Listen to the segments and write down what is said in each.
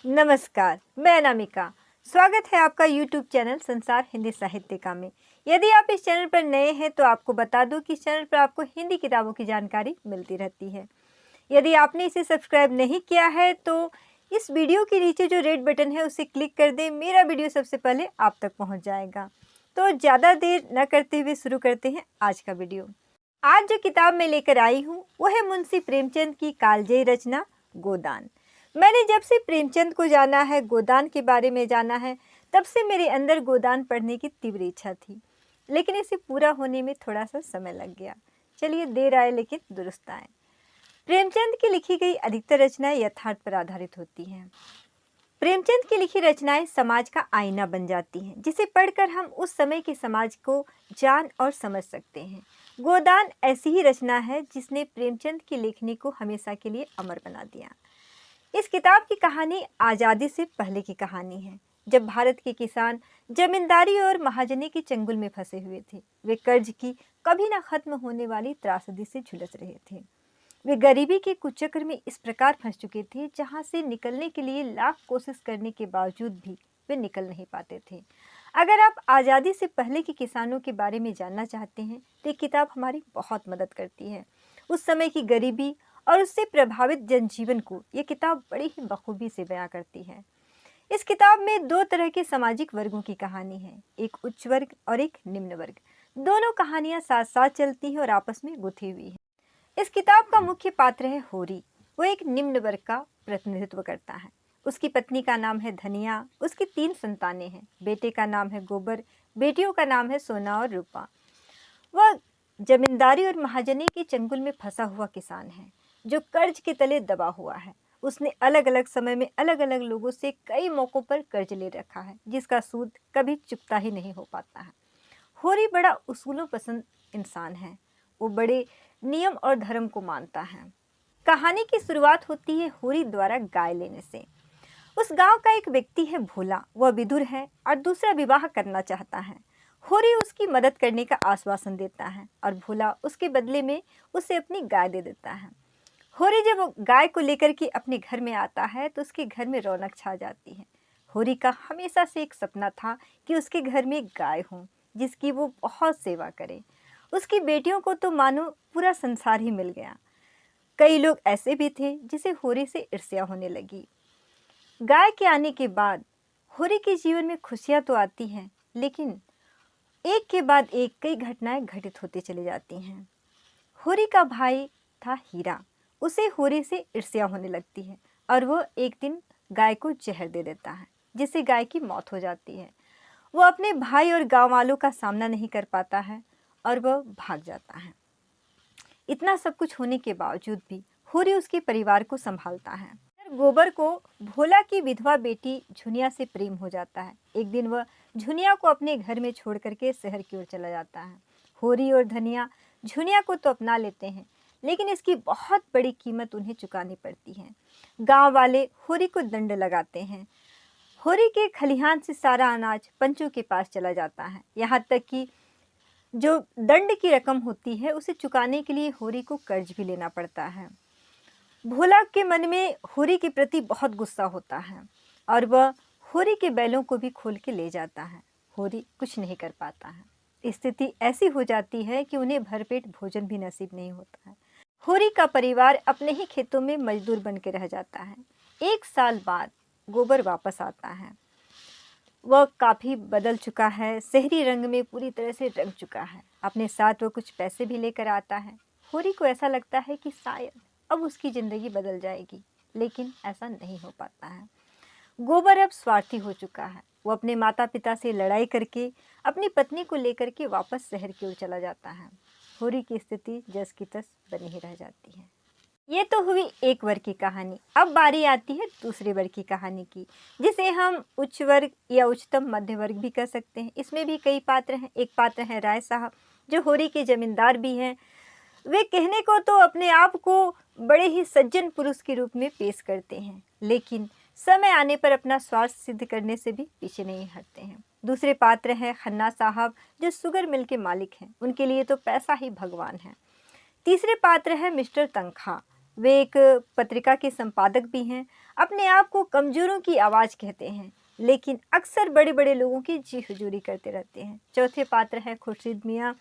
नमस्कार, मैं अनामिका। स्वागत है आपका YouTube चैनल संसार हिंदी साहित्यिका में। यदि आप इस चैनल पर नए हैं तो आपको बता दूं कि इस चैनल पर आपको हिंदी किताबों की जानकारी मिलती रहती है। यदि आपने इसे सब्सक्राइब नहीं किया है तो इस वीडियो के नीचे जो रेड बटन है उसे क्लिक कर दें। मेरा वीडियो सबसे पहले आप तक पहुंच जाएगा। तो ज़्यादा देर न करते हुए शुरू करते हैं आज का वीडियो। आज जो किताब मैं लेकर आई हूँ वो है मुंशी प्रेमचंद की कालजयी रचना गोदान। मैंने जब से प्रेमचंद को जाना है, गोदान के बारे में जाना है, तब से मेरे अंदर गोदान पढ़ने की तीव्र इच्छा थी, लेकिन इसे पूरा होने में थोड़ा सा समय लग गया। चलिए, देर आए लेकिन दुरुस्त आए। प्रेमचंद की लिखी गई अधिकतर रचनाएं यथार्थ पर आधारित होती हैं। प्रेमचंद की लिखी रचनाएं समाज का आईना बन जाती हैं, जिसे पढ़कर हम उस समय के समाज को जान और समझ सकते हैं। गोदान ऐसी ही रचना है जिसने प्रेमचंद की लेखनी को हमेशा के लिए अमर बना दिया। इस किताब की कहानी आज़ादी से पहले की कहानी है, जब भारत के किसान जमींदारी और महाजनी के चंगुल में फंसे हुए थे। वे कर्ज की कभी न खत्म होने वाली त्रासदी से झुलस रहे थे। वे गरीबी के कुचक्र में इस प्रकार फंस चुके थे जहां से निकलने के लिए लाख कोशिश करने के बावजूद भी वे निकल नहीं पाते थे। अगर आप आज़ादी से पहले के किसानों के बारे में जानना चाहते हैं तो ये किताब हमारी बहुत मदद करती है। उस समय की गरीबी और उससे प्रभावित जनजीवन को ये किताब बड़ी ही बखूबी से बयां करती है। इस किताब में दो तरह के सामाजिक वर्गों की कहानी है, एक उच्च वर्ग और एक निम्न वर्ग। दोनों कहानियां साथ साथ चलती हैं और आपस में गुथी हुई हैं। इस किताब का मुख्य पात्र है होरी। वो एक निम्न वर्ग का प्रतिनिधित्व करता है। उसकी पत्नी का नाम है धनिया। उसकी 3 संतानें हैं। बेटे का नाम है गोबर, बेटियों का नाम है सोना और रूपा। वह जमींदारी और महाजनी के चंगुल में फंसा हुआ किसान है जो कर्ज के तले दबा हुआ है। उसने अलग अलग समय में अलग अलग लोगों से कई मौक़ों पर कर्ज ले रखा है, जिसका सूद कभी चुकता ही नहीं हो पाता है। होरी बड़ा उसूलों पसंद इंसान है। वो बड़े नियम और धर्म को मानता है। कहानी की शुरुआत होती है होरी द्वारा गाय लेने से। उस गांव का एक व्यक्ति है भोला। वह विधुर है और दूसरा विवाह करना चाहता है। होरी उसकी मदद करने का आश्वासन देता है और भोला उसके बदले में उसे अपनी गाय दे देता है। होरी जब गाय को लेकर के अपने घर में आता है तो उसके घर में रौनक छा जाती है। होरी का हमेशा से एक सपना था कि उसके घर में एक गाय हो जिसकी वो बहुत सेवा करे। उसकी बेटियों को तो मानो पूरा संसार ही मिल गया। कई लोग ऐसे भी थे जिसे होरी से ईर्ष्या होने लगी। गाय के आने के बाद होरी के जीवन में खुशियां तो आती हैं, लेकिन एक के बाद एक कई घटनाएं घटित होती चली जाती हैं। होरी का भाई था हीरा। उसे होरी से ईर्ष्या होने लगती है और वो एक दिन गाय को जहर दे देता है, जिससे गाय की मौत हो जाती है। वो अपने भाई और गांव वालों का सामना नहीं कर पाता है और वह भाग जाता है। इतना सब कुछ होने के बावजूद भी होरी उसके परिवार को संभालता है। गोबर को भोला की विधवा बेटी झुनिया से प्रेम हो जाता है। एक दिन वह झुनिया को अपने घर में छोड़ करके शहर की ओर चला जाता है। होरी और धनिया झुनिया को तो अपना लेते हैं, लेकिन इसकी बहुत बड़ी कीमत उन्हें चुकानी पड़ती है। गांव वाले होरी को दंड लगाते हैं। होरी के खलिहान से सारा अनाज पंचों के पास चला जाता है। यहाँ तक कि जो दंड की रकम होती है उसे चुकाने के लिए होरी को कर्ज भी लेना पड़ता है। भोला के मन में होरी के प्रति बहुत गुस्सा होता है और वह होरी के बैलों को भी खोल के ले जाता है। होरी कुछ नहीं कर पाता है। स्थिति ऐसी हो जाती है कि उन्हें भरपेट भोजन भी नसीब नहीं होता है। होरी का परिवार अपने ही खेतों में मजदूर बन के रह जाता है। 1 साल बाद गोबर वापस आता है। वह काफ़ी बदल चुका है, शहरी रंग में पूरी तरह से रंग चुका है। अपने साथ वो कुछ पैसे भी लेकर आता है। होरी को ऐसा लगता है कि शायद अब उसकी ज़िंदगी बदल जाएगी, लेकिन ऐसा नहीं हो पाता है। गोबर अब स्वार्थी हो चुका है। वो अपने माता पिता से लड़ाई करके अपनी पत्नी को लेकर के वापस शहर की ओर चला जाता है। होरी की स्थिति जस की तस बनी ही रह जाती है। ये तो हुई एक वर्ग की कहानी। अब बारी आती है दूसरे वर्ग की कहानी की, जिसे हम उच्च वर्ग या उच्चतम मध्य वर्ग भी कह सकते हैं। इसमें भी कई पात्र हैं। एक पात्र है राय साहब, जो होरी के जमींदार भी हैं। वे कहने को तो अपने आप को बड़े ही सज्जन पुरुष के रूप में पेश करते हैं, लेकिन समय आने पर अपना स्वार्थ सिद्ध करने से भी पीछे नहीं हटते हैं। दूसरे पात्र हैं खन्ना साहब, जो शुगर मिल के मालिक हैं। उनके लिए तो पैसा ही भगवान है। तीसरे पात्र है मिस्टर तनखा। वे एक पत्रिका के संपादक भी हैं अपने आप को कमज़ोरों की आवाज़ कहते हैं, लेकिन अक्सर बड़े बड़े लोगों की जी हुजूरी करते रहते हैं। चौथे पात्र हैं खुर्शीद मियाँ,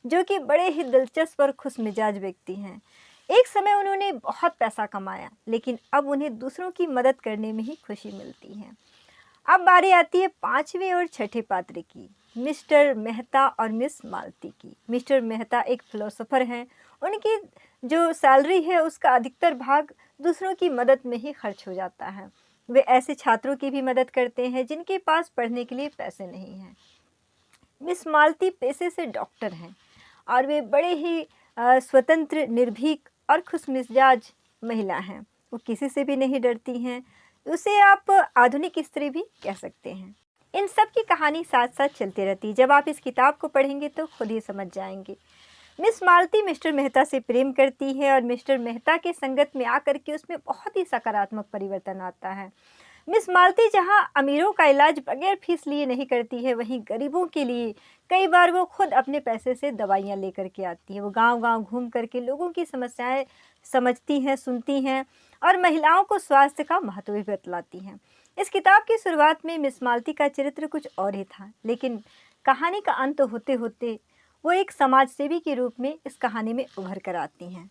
जो कि बड़े ही दिलचस्प और खुश मिजाज व्यक्ति हैं। एक समय उन्होंने बहुत पैसा कमाया, लेकिन अब उन्हें दूसरों की मदद करने में ही खुशी मिलती है। अब बारी आती है पांचवें और छठे पात्र की, मिस्टर मेहता और मिस मालती की। मिस्टर मेहता एक फिलोसोफर हैं। उनकी जो सैलरी है उसका अधिकतर भाग दूसरों की मदद में ही खर्च हो जाता है। वे ऐसे छात्रों की भी मदद करते हैं जिनके पास पढ़ने के लिए पैसे नहीं हैं। मिस मालती पेशे से डॉक्टर हैं और वे बड़े ही स्वतंत्र, निर्भीक और खुशमिजाज महिला हैं। वो किसी से भी नहीं डरती हैं। उसे आप आधुनिक स्त्री भी कह सकते हैं। इन सब की कहानी साथ साथ चलती रहती है। जब आप इस किताब को पढ़ेंगे तो खुद ही समझ जाएंगे। मिस मालती मिस्टर मेहता से प्रेम करती है और मिस्टर मेहता के संगत में आकर के उसमें बहुत ही सकारात्मक परिवर्तन आता है। मिस मालती जहां अमीरों का इलाज बगैर फीस लिए नहीं करती है, वहीं गरीबों के लिए कई बार वो खुद अपने पैसे से दवाइयाँ लेकर के आती है। वो गांव-गांव घूम करके लोगों की समस्याएं समझती हैं, सुनती हैं और महिलाओं को स्वास्थ्य का महत्व भी बतलाती हैं। इस किताब की शुरुआत में मिस मालती का चरित्र कुछ और ही था, लेकिन कहानी का अंत होते होते वो एक समाज सेवी के रूप में इस कहानी में उभर कर आती हैं।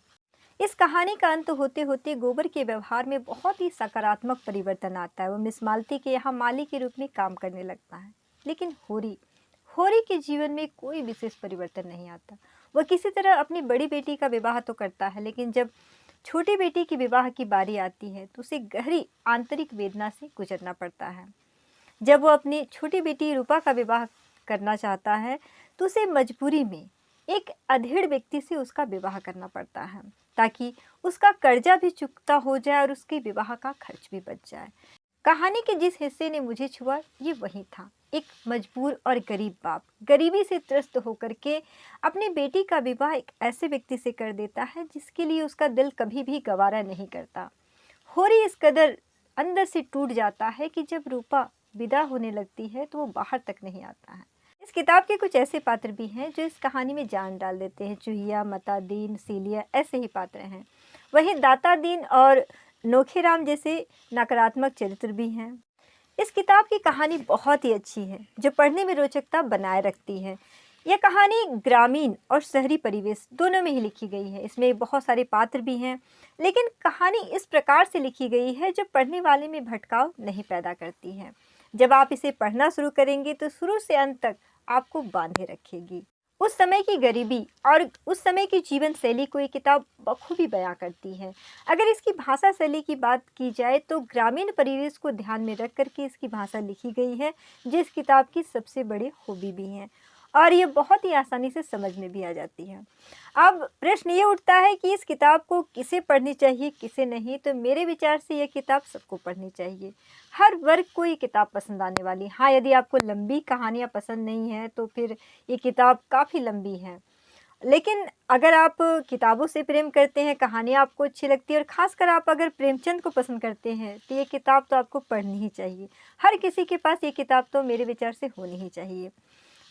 इस कहानी का अंत होते होते गोबर के व्यवहार में बहुत ही सकारात्मक परिवर्तन आता है। वो मिस मालती के यहाँ माली के रूप में काम करने लगता है। लेकिन होरी होरी के जीवन में कोई विशेष परिवर्तन नहीं आता। वह किसी तरह अपनी बड़ी बेटी का विवाह तो करता है, लेकिन जब छोटी बेटी की विवाह की बारी आती है तो उसे गहरी आंतरिक वेदना से गुजरना पड़ता है। जब वो अपनी छोटी बेटी रूपा का विवाह करना चाहता है तो उसे मजबूरी में एक अधेड़ व्यक्ति से उसका विवाह करना पड़ता है, ताकि उसका कर्जा भी चुकता हो जाए और उसके विवाह का खर्च भी बच जाए। कहानी के जिस हिस्से ने मुझे छुआ ये वही था। एक मजबूर और गरीब बाप गरीबी से त्रस्त होकर के अपनी बेटी का विवाह एक ऐसे व्यक्ति से कर देता है जिसके लिए उसका दिल कभी भी गवारा नहीं करता। होरी इस कदर अंदर से टूट जाता है कि जब रूपा विदा होने लगती है तो वो बाहर तक नहीं आता है। इस किताब के कुछ ऐसे पात्र भी हैं जो इस कहानी में जान डाल देते हैं। चूहिया, मतादीन, सीलिया ऐसे ही पात्र हैं। वहीं दातादीन और नोखेराम जैसे नकारात्मक चरित्र भी हैं। इस किताब की कहानी बहुत ही अच्छी है, जो पढ़ने में रोचकता बनाए रखती है। यह कहानी ग्रामीण और शहरी परिवेश दोनों में ही लिखी गई है। इसमें बहुत सारे पात्र भी हैं, लेकिन कहानी इस प्रकार से लिखी गई है जो पढ़ने वाले में भटकाव नहीं पैदा करती है। जब आप इसे पढ़ना शुरू करेंगे तो शुरू से अंत तक आपको बांधे रखेगी। उस समय की गरीबी और उस समय की जीवन शैली को ये किताब बखूबी बयां करती है। अगर इसकी भाषा शैली की बात की जाए तो ग्रामीण परिवेश को ध्यान में रख करके इसकी भाषा लिखी गई है, जो इस किताब की सबसे बड़ी खूबी भी है और ये बहुत ही आसानी से समझ में भी आ जाती है। अब प्रश्न ये उठता है कि इस किताब को किसे पढ़नी चाहिए, किसे नहीं। तो मेरे विचार से यह किताब सबको पढ़नी चाहिए। हर वर्ग को ये किताब पसंद आने वाली। हाँ, यदि आपको लंबी कहानियाँ पसंद नहीं हैं तो फिर ये किताब काफ़ी लंबी है, लेकिन अगर आप किताबों से प्रेम करते हैं, कहानियाँ आपको अच्छी लगती है और ख़ासकर आप अगर प्रेमचंद को पसंद करते हैं तो ये किताब तो आपको पढ़नी ही चाहिए। हर किसी के पास ये किताब तो मेरे विचार से होनी ही चाहिए।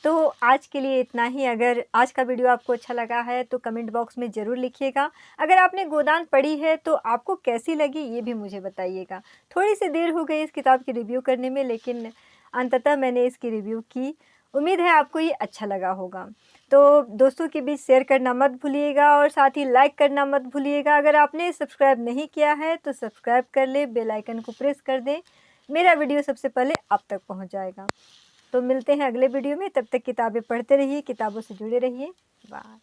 तो आज के लिए इतना ही। अगर आज का वीडियो आपको अच्छा लगा है तो कमेंट बॉक्स में ज़रूर लिखिएगा। अगर आपने गोदान पढ़ी है तो आपको कैसी लगी ये भी मुझे बताइएगा। थोड़ी सी देर हो गई इस किताब की रिव्यू करने में, लेकिन अंततः मैंने इसकी रिव्यू की। उम्मीद है आपको ये अच्छा लगा होगा। तो दोस्तों के बीच शेयर करना मत भूलिएगा और साथ ही लाइक करना मत भूलिएगा। अगर आपने सब्सक्राइब नहीं किया है तो सब्सक्राइब कर ले, बेल आइकन को प्रेस कर दें। मेरा वीडियो सबसे पहले आप तक पहुंच जाएगा। तो मिलते हैं अगले वीडियो में। तब तक किताबें पढ़ते रहिए, किताबों से जुड़े रहिए। बाय।